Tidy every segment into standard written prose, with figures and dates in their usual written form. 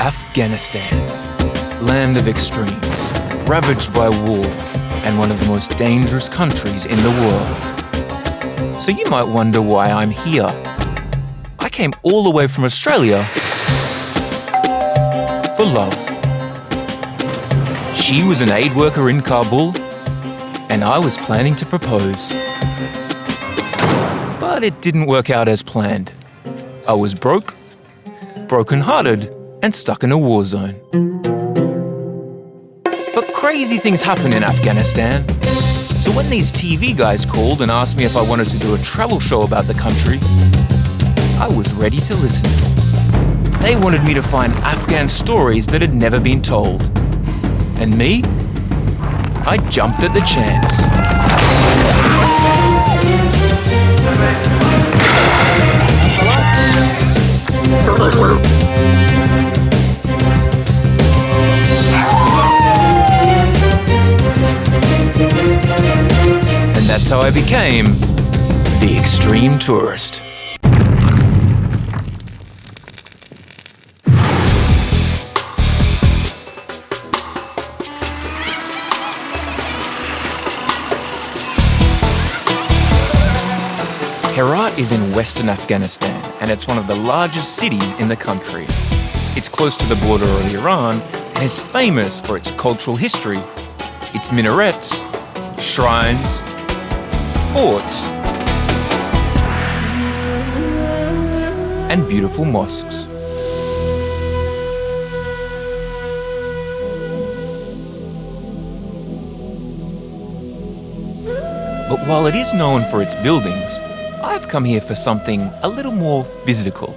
Afghanistan, land of extremes, ravaged by war, and one of the most dangerous countries in the world. So you might wonder why I'm here. I came all the way from Australia for love. She was an aid worker in Kabul, and I was planning to propose. But it didn't work out as planned. I was broke, broken-hearted, and stuck in a war zone. But crazy things happen in Afghanistan. So when these TV guys called and asked me if I wanted to do a travel show about the country, I was ready to listen. They wanted me to find Afghan stories that had never been told. And me? I jumped at the chance. And that's how I became the extreme tourist. Herat is in western Afghanistan, and it's one of the largest cities in the country. It's close to the border of Iran and is famous for its cultural history, its minarets, shrines, forts, and beautiful mosques. But while it is known for its buildings, I've come here for something a little more physical.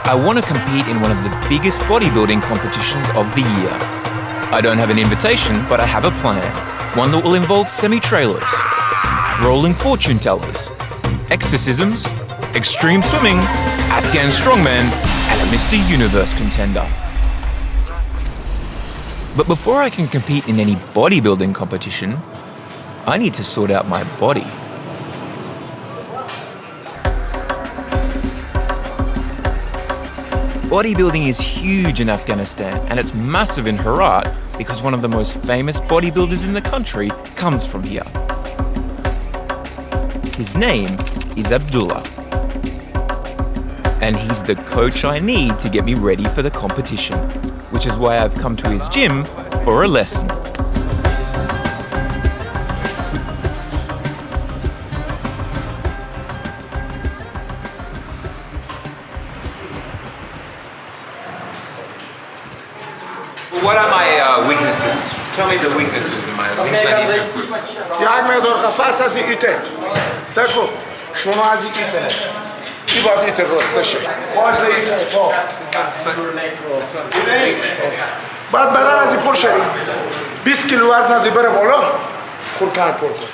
I want to compete in one of the biggest bodybuilding competitions of the year. I don't have an invitation, but I have a plan. One that will involve semi-trailers, rolling fortune tellers, exorcisms, extreme swimming, Afghan strongman, and a Mr. Universe contender. But before I can compete in any bodybuilding competition, I need to sort out my body. Bodybuilding is huge in Afghanistan, and it's massive in Herat because one of the most famous bodybuilders in the country comes from here. His name is Abdullah, and he's the coach I need to get me ready for the competition, which is why I've come to his gym for a lesson. What are my weaknesses? Tell me the weaknesses in my things I need to improve. یک مقدار قفص از ایته سکو شما از ایته کی باید ایته رسته شه باز ایته تو بعد بدن از این پر شه 20 کیلو وزن از این بره بالا خورکن پر کن.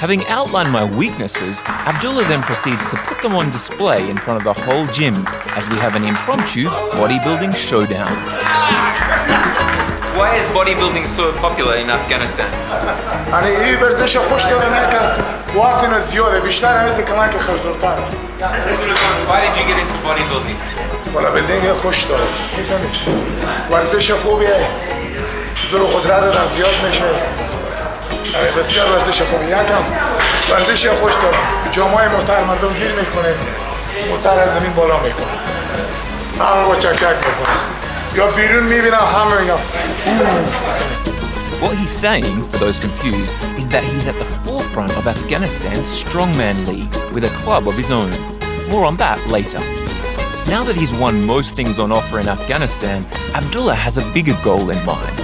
Having outlined my weaknesses, Abdullah then proceeds to put them on display in front of the whole gym as we have an impromptu bodybuilding showdown. Why is bodybuilding so popular in Afghanistan? این ورزش خوش داره نه قوت زیاده بیشتر همین کمک خرزورتره. Why did you get into bodybuilding? بالا بیلدینگ خوش داره. میفهمی؟ ورزش خوبیه. زور قدرت آدم زیاد میشه. بسیار ورزش خوبی یکم ورزش خوش داره جامعه محتر مردم گیر میکنه محتر از زمین بالا میکنه همه با چک میکنه یا بیرون میبینم همه میگم What he's saying, for those confused, is that he's at the forefront of Afghanistan's strongman league with a club of his own. More on that later. Now that he's won most things on offer in Afghanistan, Abdullah has a bigger goal in mind.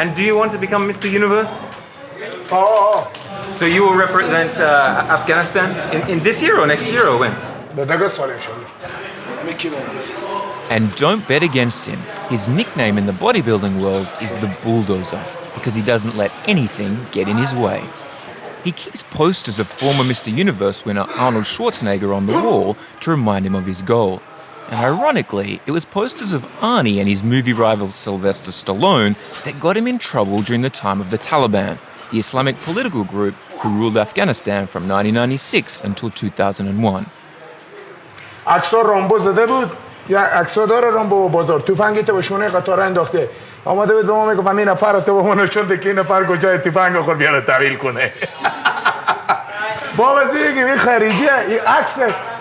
And do you want to become Mr. Universe? Oh. So you will represent Afghanistan in this year or next year or when? And don't bet against him. His nickname in the bodybuilding world is the Bulldozer because he doesn't let anything get in his way. He keeps posters of former Mr. Universe winner Arnold Schwarzenegger on the wall to remind him of his goal. And ironically, it was posters of Arnie and his movie rival Sylvester Stallone that got him in trouble during the time of the Taliban, the Islamic political group who ruled Afghanistan from 1996 until 2001. عکس‌ها رامبو زده بود، یا عکس‌ها داره رامبو و بازار تفنگی تو به شونه قطار انداخته، آمده بود به ما میگفت همین نفر تو به ما نشون ده که این نفر کجای تفنگ خود بیاره تحویل کنه. با وزیری که این خارجیه، این عکس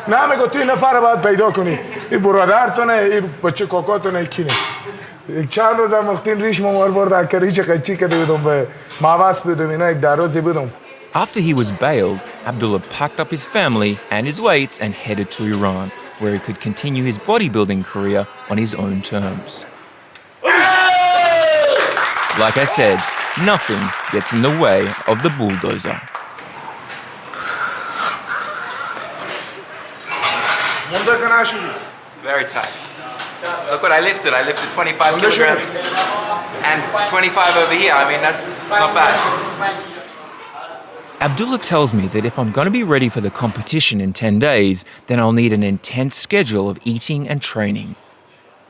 نه میگه تو این نفر رو باید پیدا کنی، این برادرتونه، این بچه کاکاتونه، کینه. چند روز هم وقتین ریش ممار برده که ریش قچی کده بودم به مواس بودم، اینا یک دروازی بودم. After he was bailed, Abdullah packed up his family and his weights and headed to Iran, where he could continue his bodybuilding career on his own terms. Like I said, nothing gets in the way of the bulldozer. Very tight. Look what I lifted. I lifted 25 kilograms and 25 over here. I mean, that's not bad. Abdullah tells me that if I'm going to be ready for the competition in 10 days, then I'll need an intense schedule of eating and training.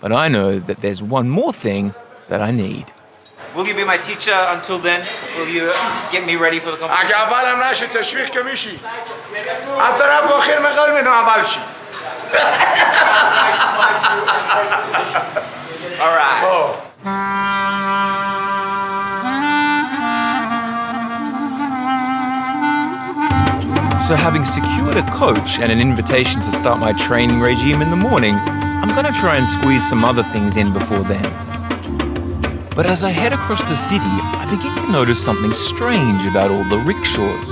But I know that there's one more thing that I need. Will you be my teacher until then? Will you get me ready for the competition? All right. So having secured a coach and an invitation to start my training regime in the morning, I'm going to try and squeeze some other things in before then. But as I head across the city, I begin to notice something strange about all the rickshaws.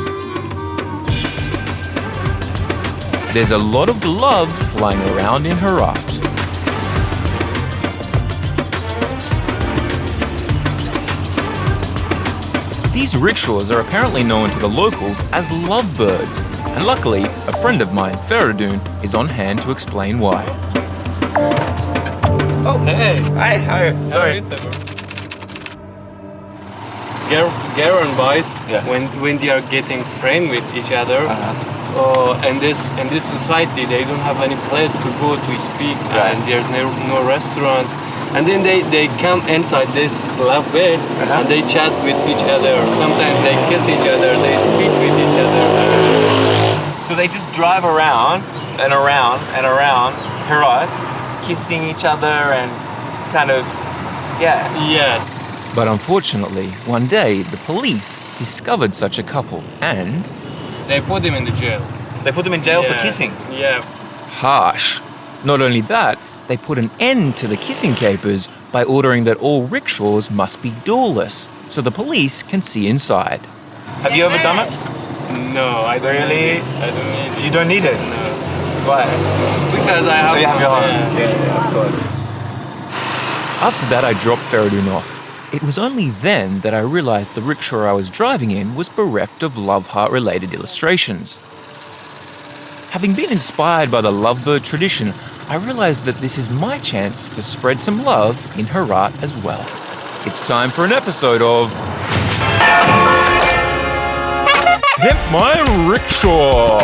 There's a lot of love flying around in Herat. These rickshaws are apparently known to the locals as lovebirds, and luckily, a friend of mine, Herat, is on hand to explain why. Oh, hey. Hi. Sorry. Girl and boys, when they are getting friends with each other, in this society, they don't have any place to go to speak, and there's no restaurant. And then they come inside this lovebirds and they chat with each other. Sometimes they kiss each other, they speak with each other. So they just drive around and around and around Herat, kissing each other and kind of, Yes. But unfortunately, one day the police discovered such a couple and... They put them in the jail. They put them in jail for kissing? Yeah. Harsh. Not only that, they put an end to the kissing capers by ordering that all rickshaws must be doorless, so the police can see inside. Have you ever done it? No, I don't Really? I don't need it. You don't need it? No. Why? Because I have... You have your own? Yeah, of course. After that, I dropped Herat off. It was only then that I realized the rickshaw I was driving in was bereft of love heart-related illustrations. Having been inspired by the lovebird tradition, I realized that this is my chance to spread some love in Herat as well. It's time for an episode of... Pimp My Rickshaw!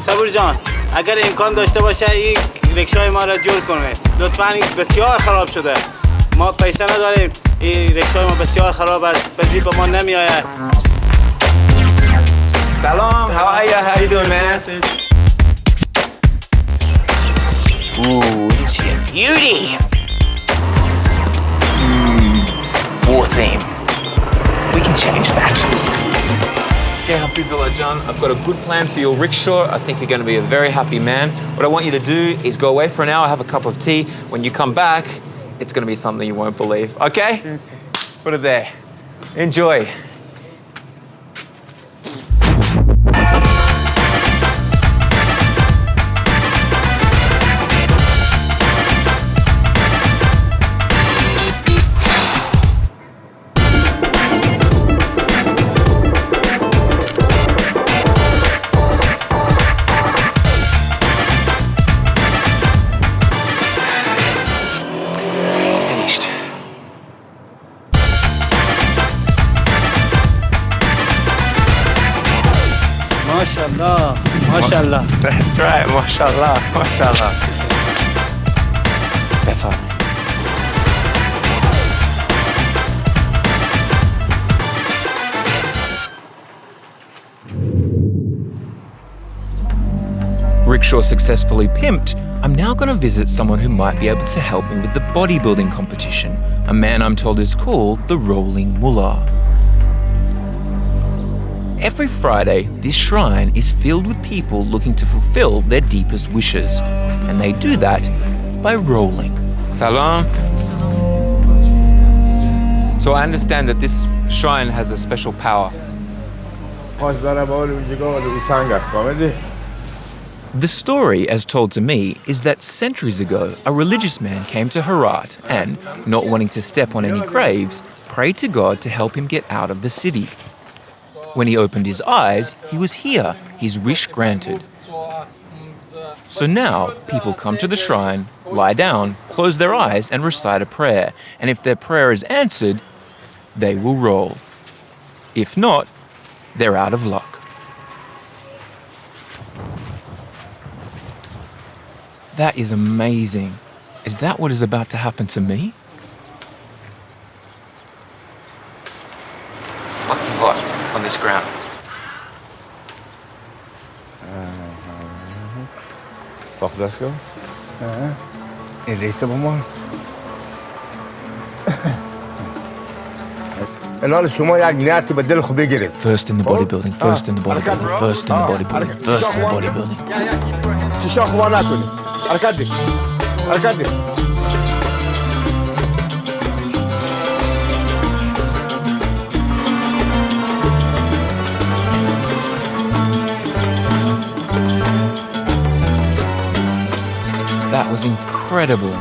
صبور جان اگر امکان داشته باشه این ریکشای ما را جور کنه لطفاً این بسیار خراب شده ما پیسه نداریم این ریکشای ما بسیار خراب است بزیر به ما نمی آید Salam, how are you? How you doing, man? Ooh, isn't she a beauty? War theme. We can change that. Okay, Hafizullah John, I've got a good plan for your rickshaw. I think you're going to be a very happy man. What I want you to do is go away for an hour, have a cup of tea. When you come back, it's going to be something you won't believe. Okay? Yes, sir. Put it there. Enjoy. MashaAllah, MashaAllah. That's right, MashaAllah, MashaAllah. بفرمایید. rickshaw successfully pimped, I'm now going to visit someone who might be able to help me with the bodybuilding competition, a man I'm told is called the Rolling Mullah. Every Friday, this shrine is filled with people looking to fulfill their deepest wishes, and they do that by rolling. Salam. So I understand that this shrine has a special power. The story, as told to me, is that centuries ago, a religious man came to Herat and, not wanting to step on any graves, prayed to God to help him get out of the city. When he opened his eyes, he was here, his wish granted. So now, people come to the shrine, lie down, close their eyes and recite a prayer, and if their prayer is answered, they will roll. If not, they're out of luck. That is amazing. Is that what is about to happen to me? It's fucking hot on this ground. الان شما یک نیتی به دل خوب بگیرید. First in the bodybuilding, first in the bodybuilding, first in the bodybuilding, first in the bodybuilding. شیشه خوبا نکنید. حرکت دی. حرکت دی. That was incredible.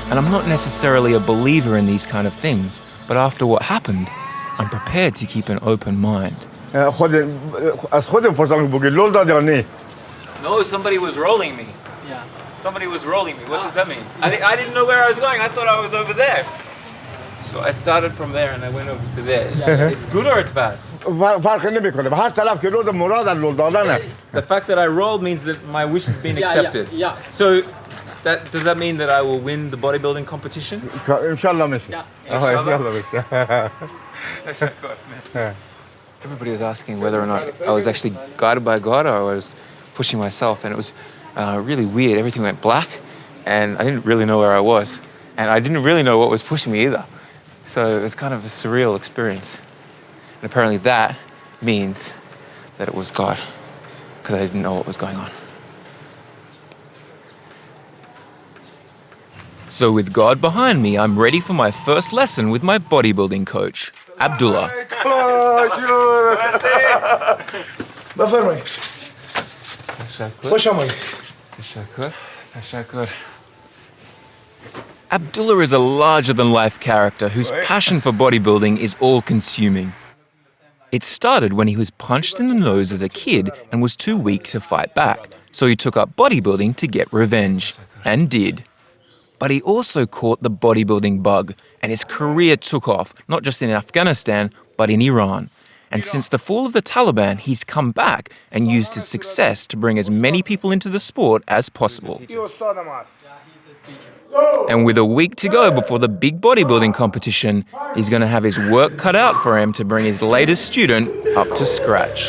And I'm not necessarily a believer in these kind of things, but after what happened, I'm prepared to keep an open mind. از خودم پرسان بگی لول داد یا نه؟ No, somebody was rolling me. Yeah. Somebody was rolling me. What does that mean? I didn't know where I was going. I thought I was over there. So I started from there and I went over to there. It's good or it's bad? فرق نمیکنه. به هر طرف که لول مراد از لول دادنه. The fact that I rolled means that my wish has been accepted. Yeah. So does that mean that I will win the bodybuilding competition? انشالله میشه. Inshallah. Everybody was asking whether or not I was actually guided by God or I was pushing myself, and it was really weird. Everything went black and I didn't really know where I was, and I didn't really know what was pushing me either. So it was kind of a surreal experience, and apparently that means that it was God, because I didn't know what was going on. So with God behind me, I'm ready for my first lesson with my bodybuilding coach, Abdullah. بفرمایید. خوش آمدید. Abdullah is a larger-than-life character whose passion for bodybuilding is all-consuming. It started when he was punched in the nose as a kid and was too weak to fight back, so he took up bodybuilding to get revenge, and did. But he also caught the bodybuilding bug, and his career took off, not just in Afghanistan, but in Iran. And since the fall of the Taliban, he's come back and used his success to bring as many people into the sport as possible. And with a week to go before the big bodybuilding competition, he's going to have his work cut out for him to bring his latest student up to scratch.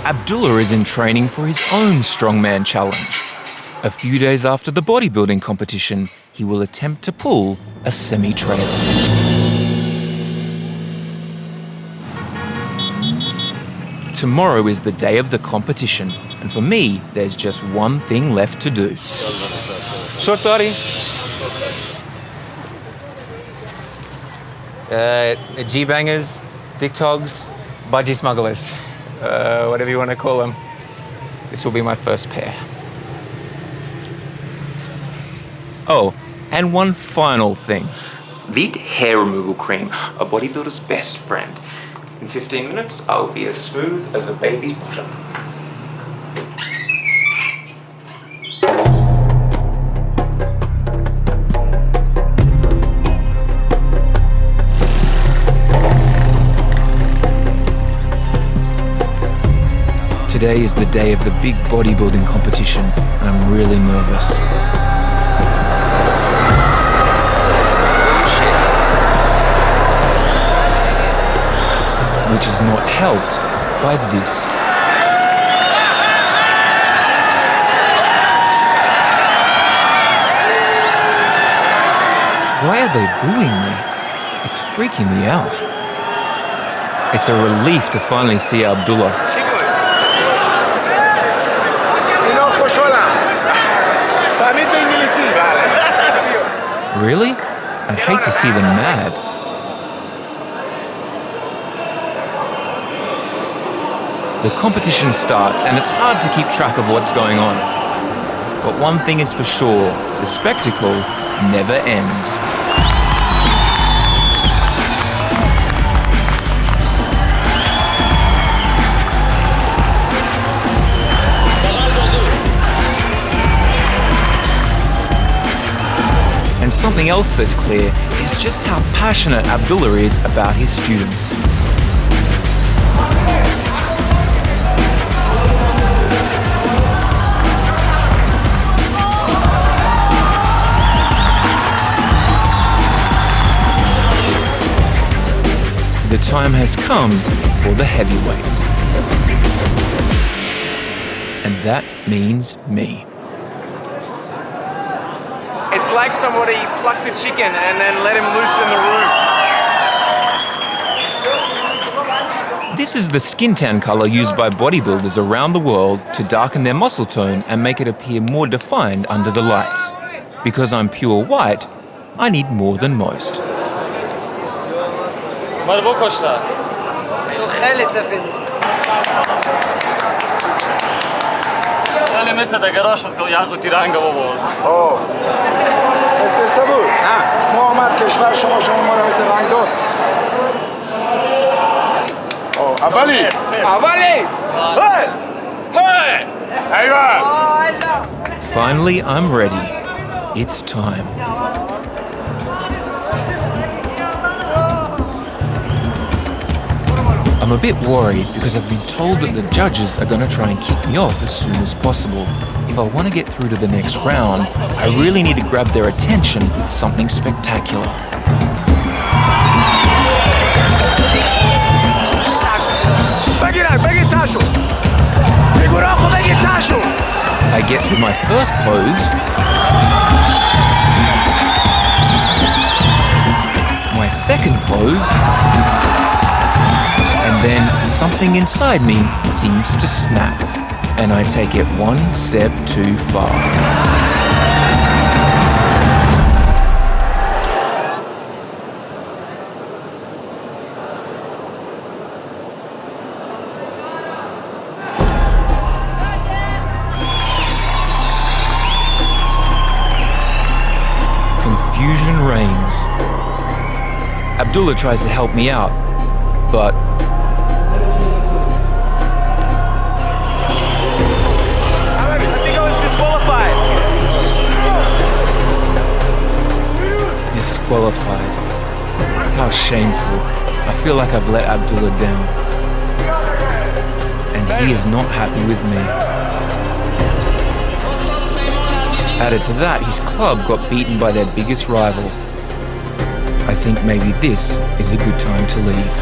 Abdullah is in training for his own strongman challenge. A few days after the bodybuilding competition, he will attempt to pull a semi-trailer. Tomorrow is the day of the competition, and for me, there's just one thing left to do. Short Dari. G-bangers, dick-togs, budgie smugglers. Whatever you want to call them. This will be my first pair. Oh, and one final thing. Veet hair removal cream, a bodybuilder's best friend. In 15 minutes, I'll be as smooth as a baby's bottom. Today is the day of the big bodybuilding competition, and I'm really nervous. Which is not helped by this. Why are they booing me? It's freaking me out. It's a relief to finally see Abdullah. Really? I'd hate to see them mad. The competition starts, and it's hard to keep track of what's going on. But one thing is for sure, the spectacle never ends. And something else that's clear is just how passionate Abdullah is about his students. The time has come for the heavyweights. And that means me. It's like somebody plucked the chicken and then let him loose in the room. This is the skin tan color used by bodybuilders around the world to darken their muscle tone and make it appear more defined under the lights. Because I'm pure white, I need more than most. تو خیلی سفیدی. ولی مثل دگرها شد که یاقوتی رنگ آورد. اوه مستر صبور ما آمد کشور شما ما رو به رنگ داد. اوه اولی هی ایوه. Finally, I'm ready. It's time. I'm a bit worried because I've been told that the judges are going to try and kick me off as soon as possible. If I want to get through to the next round, I really need to grab their attention with something spectacular. I get through my first pose, my second pose, and then something inside me seems to snap, and I take it one step too far. Confusion reigns. Abdullah tries to help me out, but disqualified. How shameful. I feel like I've let Abdullah down. And he is not happy with me. Added to that, his club got beaten by their biggest rival. I think maybe this is a good time to leave.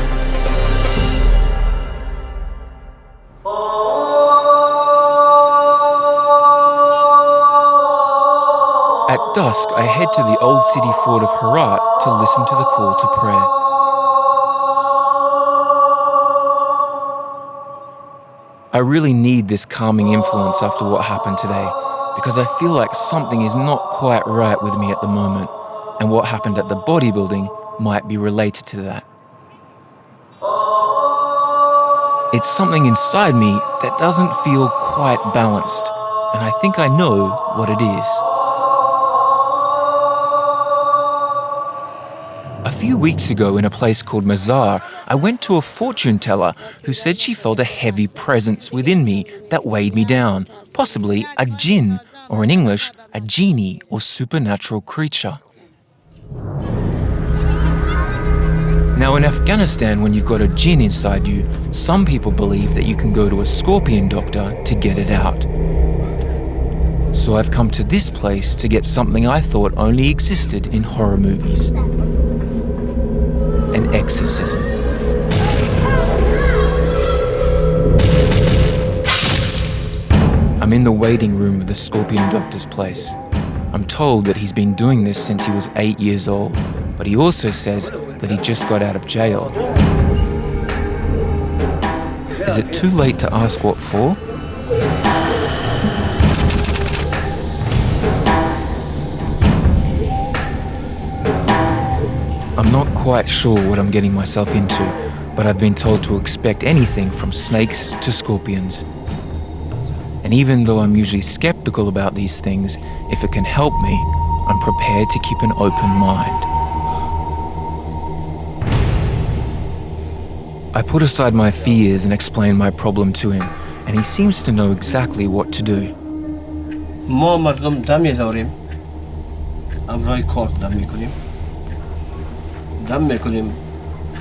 At dusk, I head to the old city fort of Herat to listen to the call to prayer. I really need this calming influence after what happened today, because I feel like something is not quite right with me at the moment, and what happened at the bodybuilding might be related to that. It's something inside me that doesn't feel quite balanced, and I think I know what it is. few weeks ago in a place called Mazar, I went to a fortune teller who said she felt a heavy presence within me that weighed me down, possibly a jinn, or in English, a genie or supernatural creature. Now in Afghanistan, when you've got a jinn inside you, some people believe that you can go to a scorpion doctor to get it out. So I've come to this place to get something I thought only existed in horror movies. An exorcism. I'm in the waiting room of the scorpion doctor's place. I'm told that he's been doing this since he was 8 years old, but he also says that he just got out of jail. Is it too late to ask what for? I'm not quite sure what I'm getting myself into, but I've been told to expect anything from snakes to scorpions. And even though I'm usually skeptical about these things, if it can help me, I'm prepared to keep an open mind. I put aside my fears and explain my problem to him, and he seems to know exactly what to do. ما مردم دمی داریم امرای کارت دم میکنیم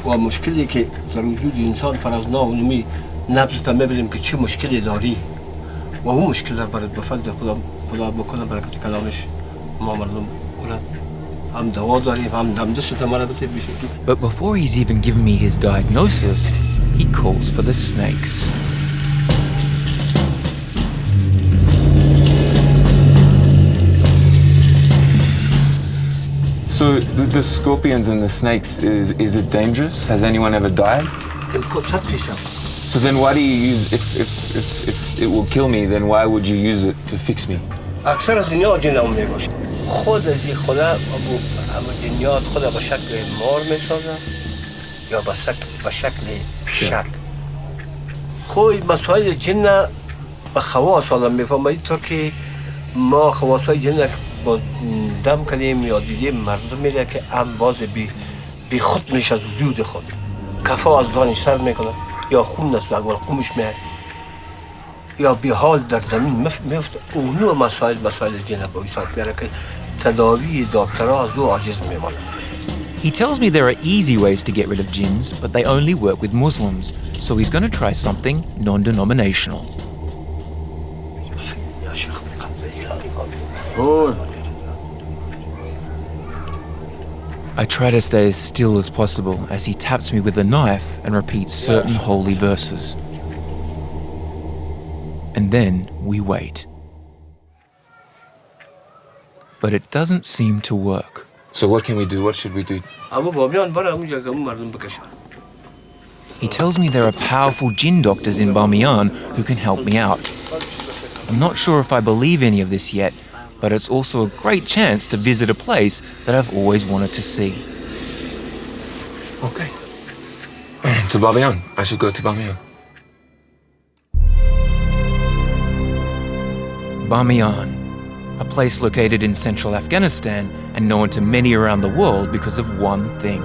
و مشکلی که در وجود انسان فرض ناونمی نبض تا میبینیم که چه مشکلی داری و اون مشکل را برات به فضل خدا بکنه برکت کلامش ما مردم هم دوا داریم هم دم دست ما را بده بشه. But before he's even given me his diagnosis, he calls for the snakes. So the scorpions and the snakes, is it dangerous? Has anyone ever died? So then why do you use, if it will kill me, then why would you use it to fix me? اکثر از دنیا جنام میگوش خود از این خدا اما دنیا از خدا به شکل مار میسازن یا به شکل شک خود مسائل جن به خواص آدم میفهمه اینطور که ما خواصای جن با دم کردیم یا دیدیم مردم میره که هم باز بی خود میشه از وجود خود کفا از دانش سر میکنه یا خون است و قومش میه یا بی حال در زمین میفته اونو مسائل جن با ایساد میره که تداوی دکترها از او عاجز میمانه. He tells me there are easy ways to get rid of jinns, but they only work with Muslims, so he's going to try something non-denominational. I try to stay as still as possible as he taps me with a knife and repeats certain holy verses. And then we wait. But it doesn't seem to work. So what can we do? What should we do? He tells me there are powerful jinn doctors in Bamiyan who can help me out. I'm not sure if I believe any of this yet, but it's also a great chance to visit a place that I've always wanted to see. Okay. To Bamiyan. I should go to Bamiyan. Bamiyan, a place located in central Afghanistan and known to many around the world because of one thing.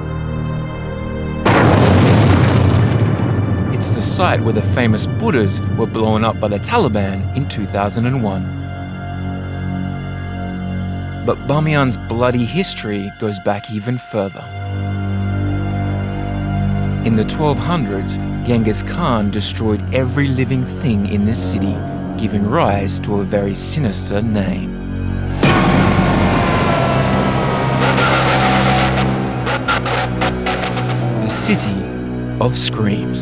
It's the site where the famous Buddhas were blown up by the Taliban in 2001. But Bamiyan's bloody history goes back even further. In the 1200s, Genghis Khan destroyed every living thing in this city, giving rise to a very sinister name. The City of Screams.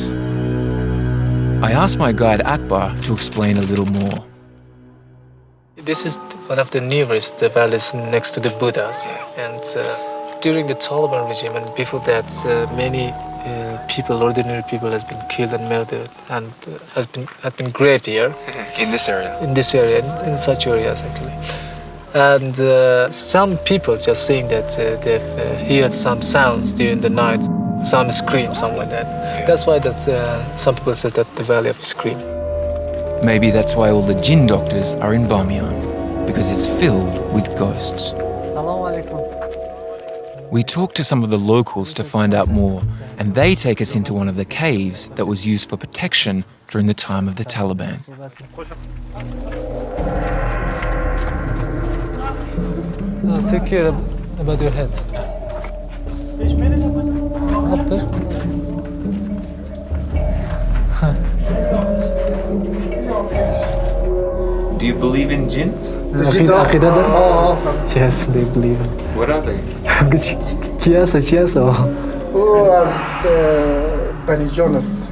I asked my guide Akbar to explain a little more. This is one of the nearest valleys next to the Buddhas. And during the Taliban regime and before that, many ordinary people has been killed and murdered and have been graved here. In this area? In this area, in such areas actually. And some people just saying that they've heard some sounds during the night, some screams, something like that. Yeah. That's why some people say that the Valley of Scream. Maybe that's why all the jinn doctors are in Bamiyan, because it's filled with ghosts. We talk to some of the locals to find out more, and they take us into one of the caves that was used for protection during the time of the Taliban. Take care about your head. Do you believe in jinns? Yes, they believe. What are they? Chiasa. او از بنی جان است.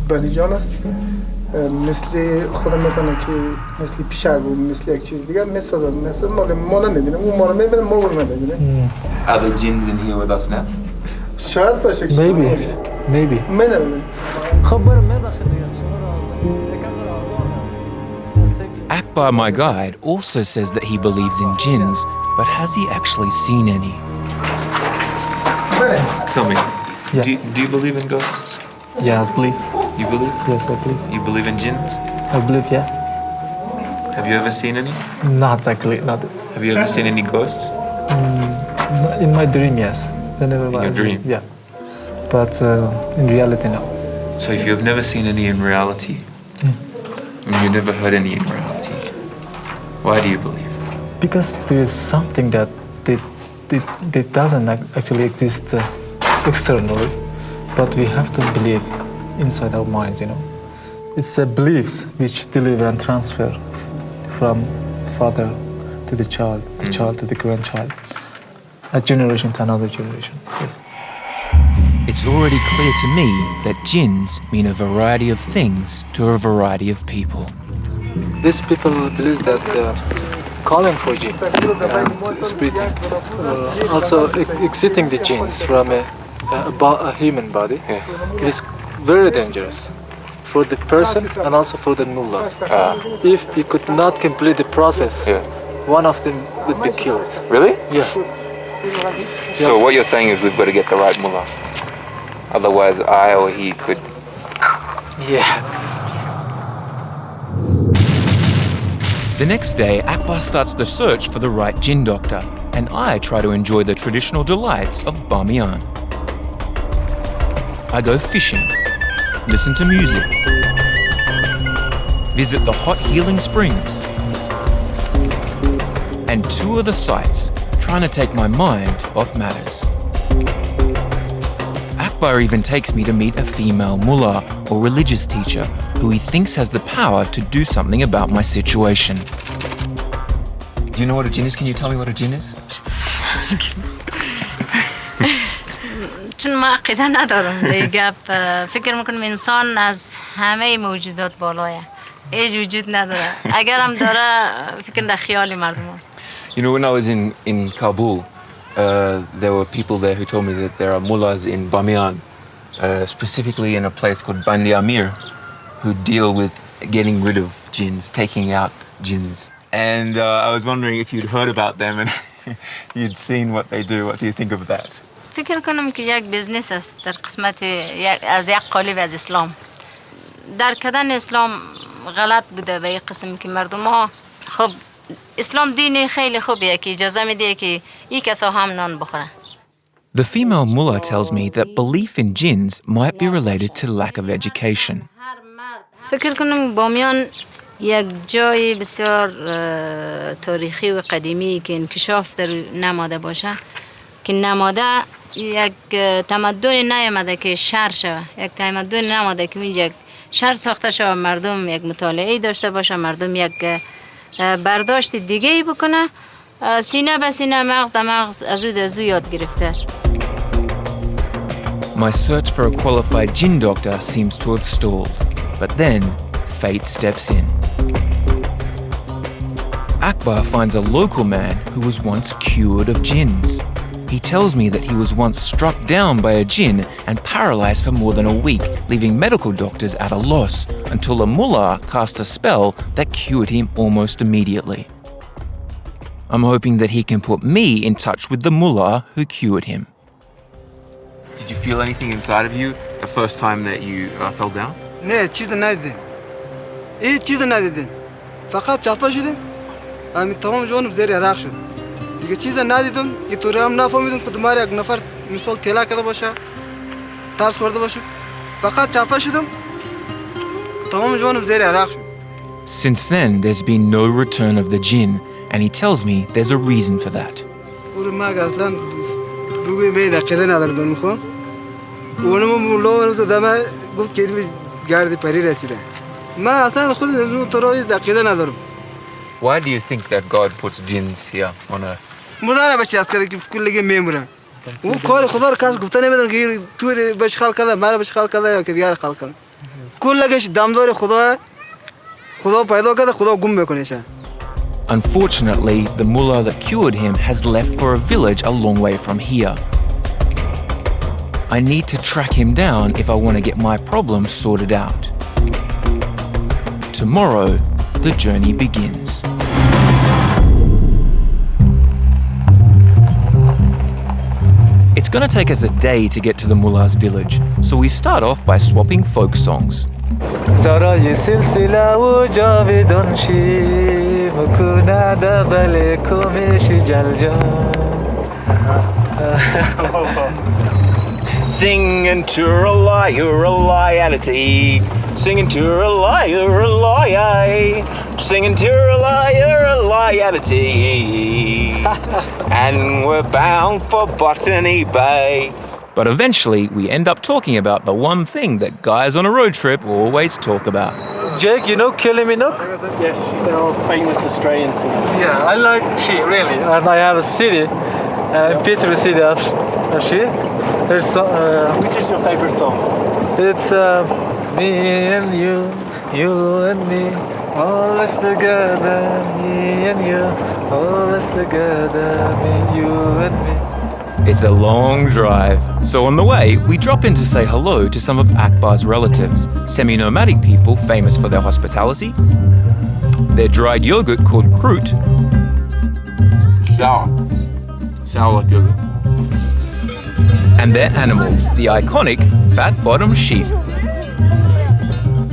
بنی جان است. مثل خودم میتونه که مثل پیشک و مثل یک چیز دیگر میسازن. مثل ما نمیبینیم. اون ما رو میبینیم، ما رو نمیبینیم. Are the jinns in here with us now? شاید باشه. Maybe. من نمیبینم. خب برم ببخشید دیگه. شما رو Akbar, my guide, also says that he believes in jinns, but has he actually seen any? Tell me. Yeah. Do you believe in ghosts? Yes, believe. You believe? Yes, I believe. You believe in jinns? I believe, yeah. Have you ever seen any? Not actually, not. Have you ever seen any ghosts? In my dream, yes. Whenever In your dream? Yeah. But in reality, no. So if you have never seen any in reality, and you never heard any in reality, why do you believe? Because there is something that doesn't actually exist externally, but we have to believe inside our minds, you know. It's beliefs which deliver and transfer from father to the child to the grandchild, a generation to another generation. Yes. It's already clear to me that jinns mean a variety of things to a variety of people. These people believe that calling for jinn and spiriting, also exiting the jinns from a human body, it is very dangerous for the person and also for the mullah. If he could not complete the process, one of them would be killed. Really? Yeah. So what you're saying is we've got to get the right mullah. Otherwise I or he could... Yeah. The next day, Akbar starts the search for the right jinn doctor, and I try to enjoy the traditional delights of Bamiyan. I go fishing, listen to music, visit the hot healing springs, and tour the sites, trying to take my mind off matters. Akbar even takes me to meet a female mullah or religious teacher who he thinks has the power to do something about my situation. Do you know what a jinn is? Can you tell me what a jinn is? چون ما عقیده ندارم دیگه فکر میکنم انسان از همه موجودات بالایه هیچ وجود نداره اگر هم داره فکر در خیال مردم است. You know, when I was in Kabul, there were people there who told me that there are mullahs in Bamiyan, specifically in a place called Bandi Amir, who deal with getting rid of jinns, taking out jinns. And I was wondering if you'd heard about them and you'd seen what they do. What do you think of that? فکر کنم که یک بیزنس است در قسمت از یک قالب از اسلام. در کدن اسلام غلط بوده به این قسم که مردم ها خب اسلام دین خیلی خوبیه که اجازه میده که این کسا هم نان بخورن. The female mullah tells me that belief in jinns might be related to lack of education. فکر کنم بامیان یک جای بسیار تاریخی و قدیمی که انکشاف در نماده باشه که نماده یک تمدن نیامده که شهر شوه یک تمدن نماده که اونجا شهر ساخته شوه مردم یک مطالعه داشته باشه مردم یک برداشت دیگه ای بکنه سینه به سینه مغز در مغز از او یاد گرفته. My search for a qualified jinn doctor seems to have stalled, but then fate steps in. Akbar finds a local man who was once cured of jinns. He tells me that he was once struck down by a jinn and paralyzed for more than a week, leaving medical doctors at a loss until a mullah cast a spell that cured him almost immediately. I'm hoping that he can put me in touch with the mullah who cured him. Did you feel anything inside of you the first time that you fell down? نه چیز ندیدیم هیچ چیز ندیدیم فقط چاپا شدیم همین تمام جوانم زیر عراق شد دیگه چیز ندیدم یه طوری هم نفهمیدم کدوم یک نفر مثال تلا کرده باشه ترس خورده باشه فقط چاپه شدم تمام جوانم زیر عراق شد. Since then, there's been no return of the jinn, and he tells me there's a reason for that. اون ما اصلا بگوی به دقیقه ندارم میخوام اونم مولا رو دادم گفت که گردی پری رسیده من اصلا خود نمیدونم تو رو دقیقه ندارم. Why do you think that God puts jinns here on earth? مدار بچه است که کلگی میمونه اون کار خدا رو کس گفته نمیدونم که تو بهش خلق کرده مرا بهش خلق کرده یا که دیگر خلق کرده کلگش دمدار خدا پیدا کرده خدا گم میکنه. Unfortunately, the mullah that cured him has left for a village a long way from here. I need to track him down if I want to get my problem sorted out. Tomorrow, the journey begins. It's going to take us a day to get to the mullah's village, so we start off by swapping folk songs. دارای سلسله و جاودان شی مکونه دبل کمش جلجان Singing to a liarity, singing to a liar, singing to a liarity, and we're bound for Botany Bay. But eventually, we end up talking about the one thing that guys on a road trip always talk about. Jake, you know Kylie Minogue? Yes, she's our famous Australian singer. Yeah, I like she really. And I have a CD, Peter CD of she. There's Which is your favorite song? It's me and you and me, always together. Me and you, always together. Me, you and me. It's a long drive, so on the way, we drop in to say hello to some of Akbar's relatives, semi-nomadic people famous for their hospitality, their dried yogurt called kroot, Sour like yogurt. and their animals, the iconic fat-bottomed sheep.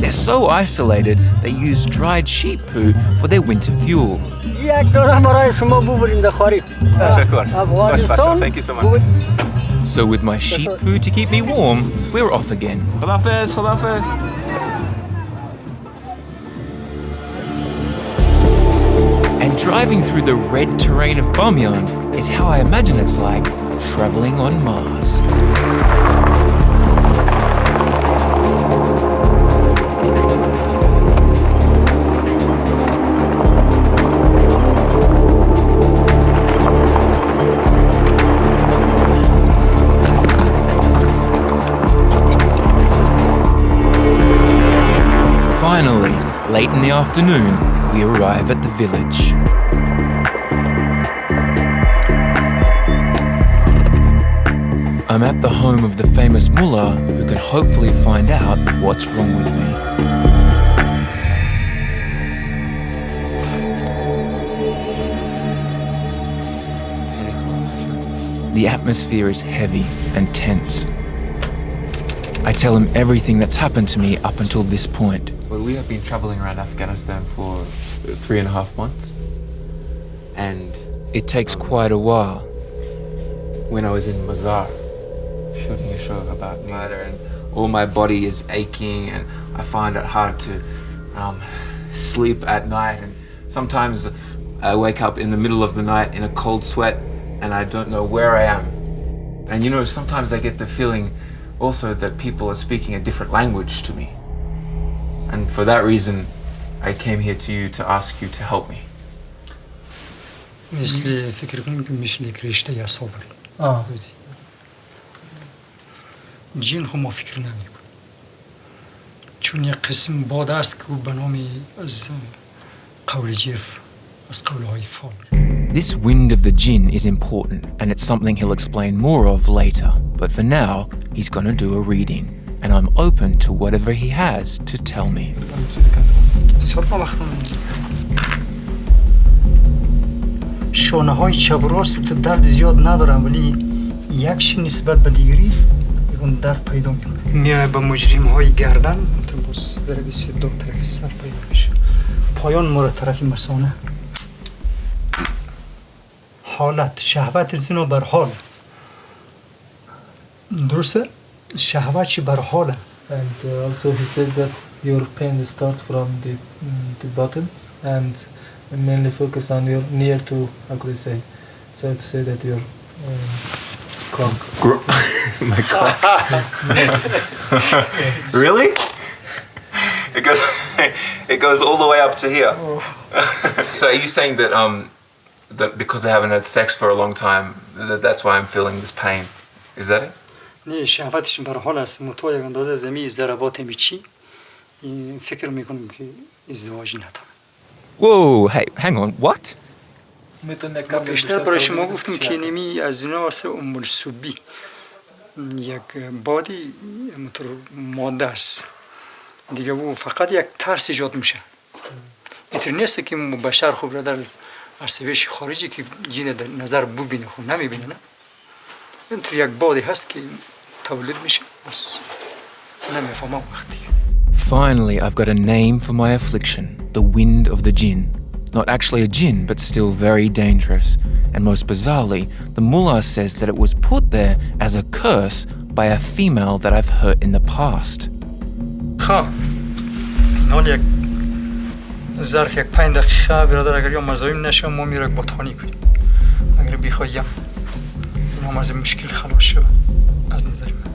They're so isolated, they use dried sheep poo for their winter fuel. یک دورم برای شما ببریم در خارج. افغانستان. Thank you so much. So with my sheep poo to keep me warm, we're off again. خدافظ. And driving through the red terrain of Bamyan is how I imagine it's like traveling on Mars. Finally, late in the afternoon, we arrive at the village. I'm at the home of the famous mullah who can hopefully find out what's wrong with me. The atmosphere is heavy and tense. I tell him everything that's happened to me up until this point. Well, we have been traveling around Afghanistan for 3.5 months, and it takes quite a while. When I was in Mazar, shooting a show about murder, and all my body is aching, and I find it hard to sleep at night, and sometimes I wake up in the middle of the night in a cold sweat, and I don't know where I am. And you know, sometimes I get the feeling also that people are speaking a different language to me. And for that reason, I came here to you to ask you to help me. مثل فکر کنیم که مثل یک رشته یا صبری جین خو ما فکر نمی کنیم چون یک قسم باد است که به نام از قول جرف از قولهای فال. This wind of the jinn is important, and it's something he'll explain more of later. But for now, he's gonna do a reading, and I'm open to whatever he has to tell me. شانه های چپ و راست تو درد زیاد ندارم ولی یکش نسبت به دیگری اون درد پیدا میکنه به مجرم های گردن تو بس ضربی سه دو طرفی سر پیدا میشه پایان مورد طرفی مسانه حالت شهوت زنا بر حال درسته شهوت چی بر حاله And also he says that your pains start from the bottom and mainly focus on your near to, how could I say, so to say that your cock. My cock. Really? It goes all the way up to here. So are you saying that that because I haven't had sex for a long time that's why I'm feeling this pain? Is that it? نه شهوتش بر حال است متو یک اندازه زمین ضربات میچی فکر میکنم که ازدواج ندارم. Whoa, hey, hang on, what? بیشتر برای شما گفتم که نمی از اینا واسه امولسوبی یک بادی متر ماده است دیگه و فقط یک ترس ایجاد میشه اینطور نیست که بشر خوب را در عرصه‌ویش خارجی که جین در نظر ببینه خب نمیبینه نه اینطور یک بادی هست که تولید میشه بس نمیفهمم وقتی. Finally, I've got a name for my affliction, the wind of the jinn. Not actually a jinn, but still very dangerous. And most bizarrely, the mullah says that it was put there as a curse by a female that I've hurt in the past. خب نال یک ظرف یک 5 دقیقه برادر اگر یا مزاحم نشم ما میره بادخانه کنیم اگر بخوایم این هم از مشکل خلاص شود از نظر من.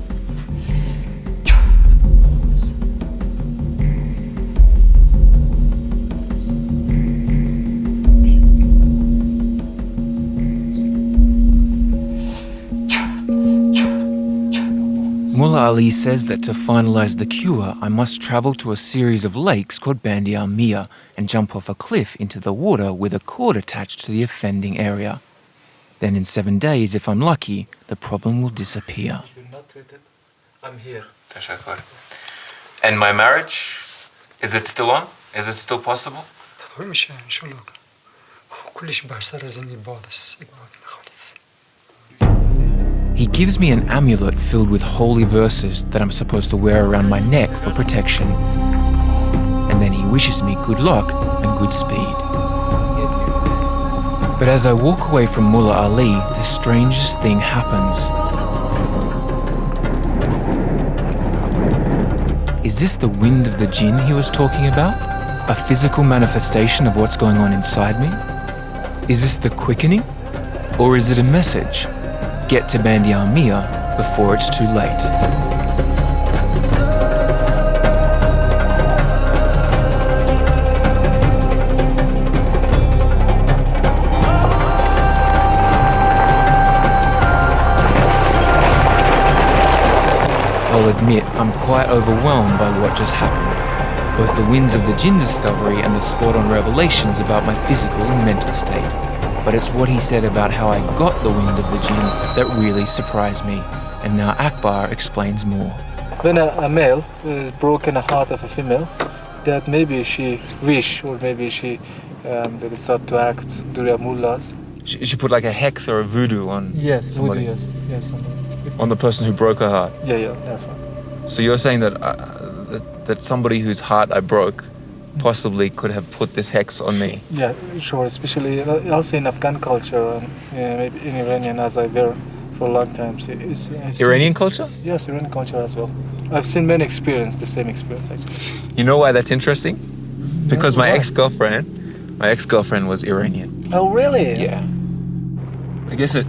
Mullah Ali says that to finalize the cure, I must travel to a series of lakes called Bandi al-Mia and jump off a cliff into the water with a cord attached to the offending area. Then in 7 days, if I'm lucky, the problem will disappear. I'm here. And my marriage, is it still on? Is it still possible? تداوی میشه انشالله کلش بر سر زمین باد است یک باد مخالف. He gives me an amulet filled with holy verses that I'm supposed to wear around my neck for protection. And then he wishes me good luck and good speed. But as I walk away from Mullah Ali, the strangest thing happens. Is this the wind of the jinn he was talking about? A physical manifestation of what's going on inside me? Is this the quickening? Or is it a message? Get to Bandi al-Mia before it's too late. I'll admit I'm quite overwhelmed by what just happened. Both the winds of the jinn discovery and the spot-on revelations about my physical and mental state. But it's what he said about how I got the wind of the jinn that really surprised me. And now Akbar explains more. When a male is broken the heart of a female, that maybe she wish or maybe she they start to act during mullahs. She put like a hex or a voodoo on somebody. Voodoo, yes, somebody. On the person who broke her heart. Yeah, that's right. So you're saying that that somebody whose heart I broke possibly could have put this hex on me? Yeah, sure. Especially also in Afghan culture and maybe in Iranian, as I wear for a long time. Iranian culture? Yes, Iranian culture as well. I've seen many experience the same experience actually. You know why that's interesting? Because my ex-girlfriend was Iranian. Oh, really? Yeah. I guess it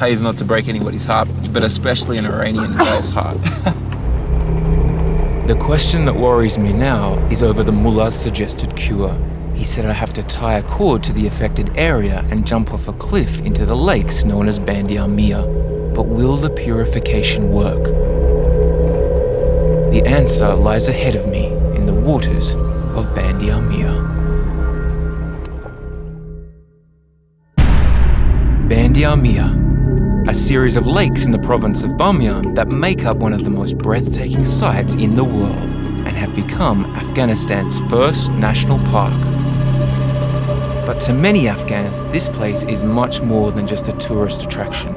pays not to break anybody's heart, but especially an Iranian guy's heart. The question that worries me now is over the mullah's suggested cure. He said I have to tie a cord to the affected area and jump off a cliff into the lakes known as Bandi al-Mia. But will the purification work? The answer lies ahead of me in the waters of Bandi al-Mia. Bandi al-Mia, a series of lakes in the province of Bamyan that make up one of the most breathtaking sights in the world and have become Afghanistan's first national park. But to many Afghans, this place is much more than just a tourist attraction.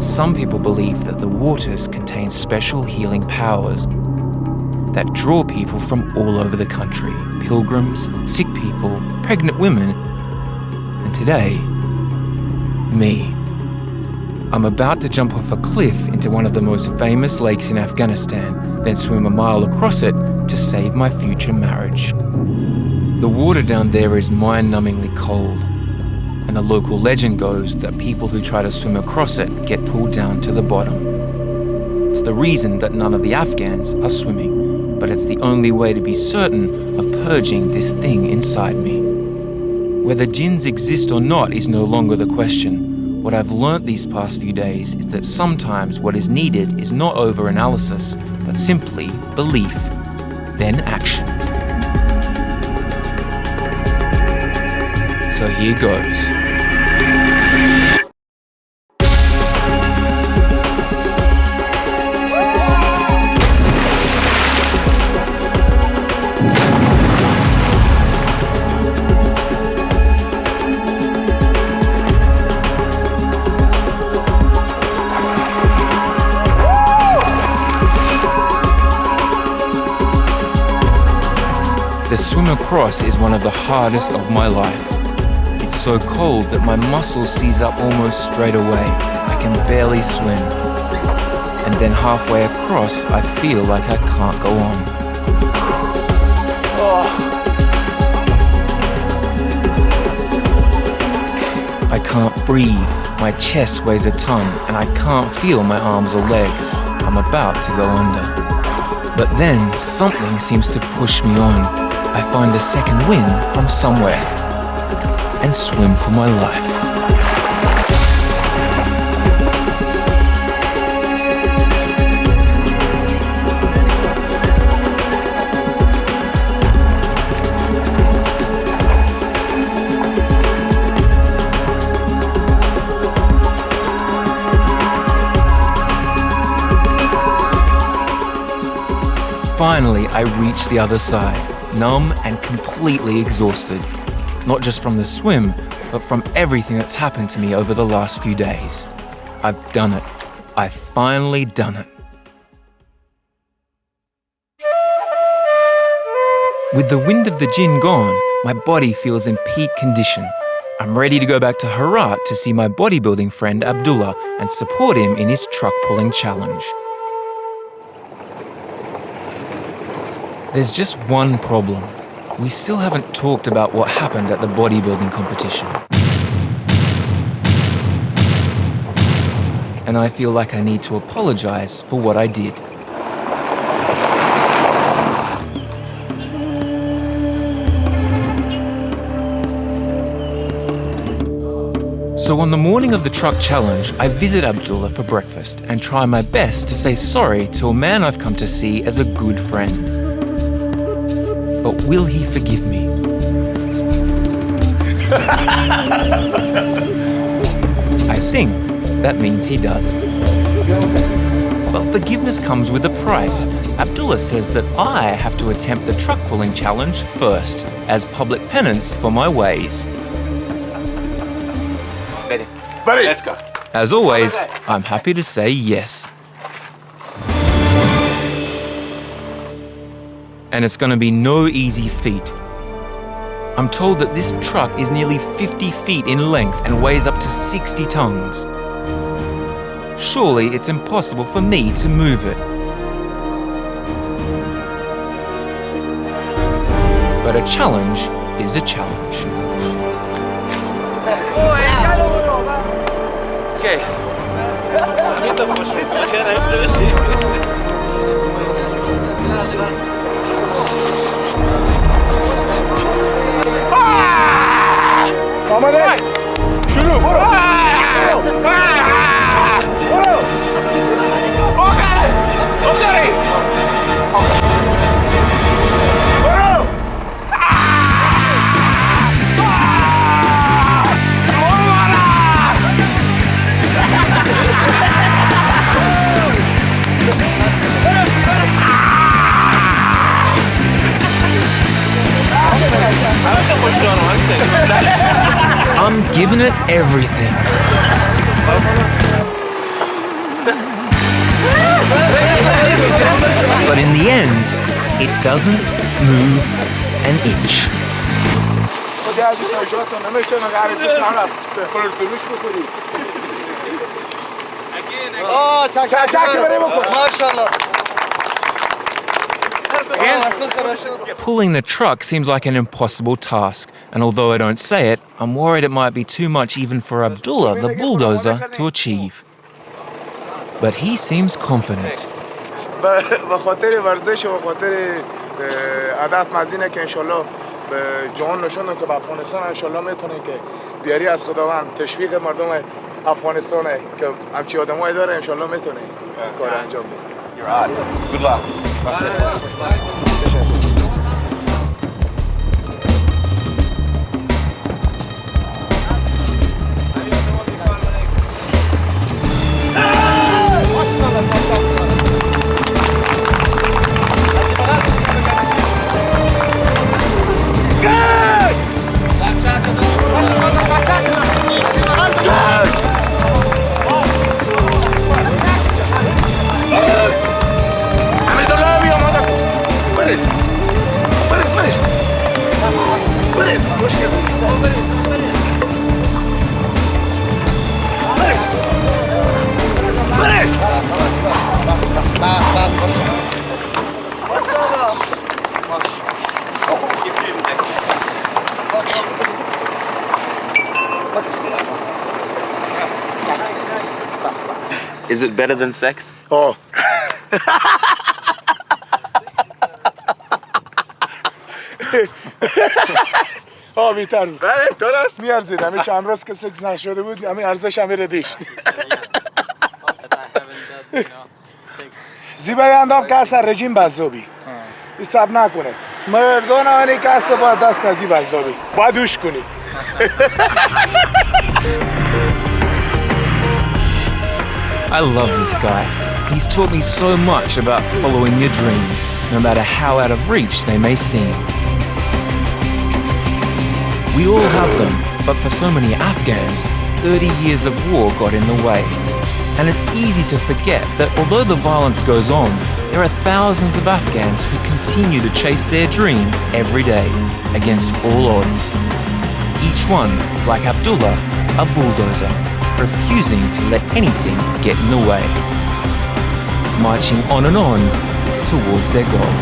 Some people believe that the waters contain special healing powers that draw people from all over the country, pilgrims, sick people, pregnant women, and today, me. I'm about to jump off a cliff into one of the most famous lakes in Afghanistan, then swim a mile across it to save my future marriage. The water down there is mind-numbingly cold, and the local legend goes that people who try to swim across it get pulled down to the bottom. It's the reason that none of the Afghans are swimming, but it's the only way to be certain of purging this thing inside me. Whether jinns exist or not is no longer the question. What I've learnt these past few days is that sometimes what is needed is not over-analysis, but simply belief, then action. So here goes. The swim across is one of the hardest of my life. It's so cold that my muscles seize up almost straight away. I can barely swim. And then halfway across, I feel like I can't go on. I can't breathe. My chest weighs a ton, and I can't feel my arms or legs. I'm about to go under. But then something seems to push me on. I find a second wind from somewhere and swim for my life. Finally, I reach the other side, numb and completely exhausted. Not just from the swim, but from everything that's happened to me over the last few days. I've done it. I've finally done it. With the wind of the jinn gone, my body feels in peak condition. I'm ready to go back to Herat to see my bodybuilding friend Abdullah and support him in his truck pulling challenge. There's just one problem. We still haven't talked about what happened at the bodybuilding competition. And I feel like I need to apologize for what I did. So on the morning of the truck challenge, I visit Abdullah for breakfast and try my best to say sorry to a man I've come to see as a good friend. But will he forgive me? I think that means he does. But forgiveness comes with a price. Abdullah says that I have to attempt the truck pulling challenge first, as public penance for my ways. Buddy, let's go. As always, I'm happy to say yes. And it's going to be no easy feat. I'm told that this truck is nearly 50 feet in length and weighs up to 60 tons. Surely it's impossible for me to move it. But a challenge is a challenge. Okay. آماده شروع برو I'm giving it everything. But in the end, it doesn't move an inch. خودی از این نشاط نمیشه مگر بکنم پرتونش بخوری چک بری بکن ماشاءالله. Pulling the truck seems like an impossible task, and although I don't say it, I'm worried it might be too much even for Abdullah, the bulldozer, to achieve. But he seems confident. به خاطر ورزش و خاطر هدف مزینه که انشالله به جهان نشوندم که به افغانستان انشالله میتونه که بیاری از خداوند تشویق مردم افغانستان که همچی آدمایی داره انشالله میتونه کار انجام بده. Good luck. Is it better than sex? Oh. بیتر بود. بله درست میارزید همین چند روز که سکس نشده بود همین ارزش هم میردیش. زیبایی اندام که اصلا رژیم بزدابی حساب نکنه مردان آنی که اصلا باید دست نزی بزدابی باید دوش کنی. I love this guy. He's taught me so much about following your dreams, no matter how out of reach they may seem. We all have them, but for so many Afghans, 30 years of war got in the way. And it's easy to forget that although the violence goes on, there are thousands of Afghans who continue to chase their dream every day, against all odds. Each one, like Abdullah, a bulldozer, refusing to let anything get in the way. Marching on and on towards their goal.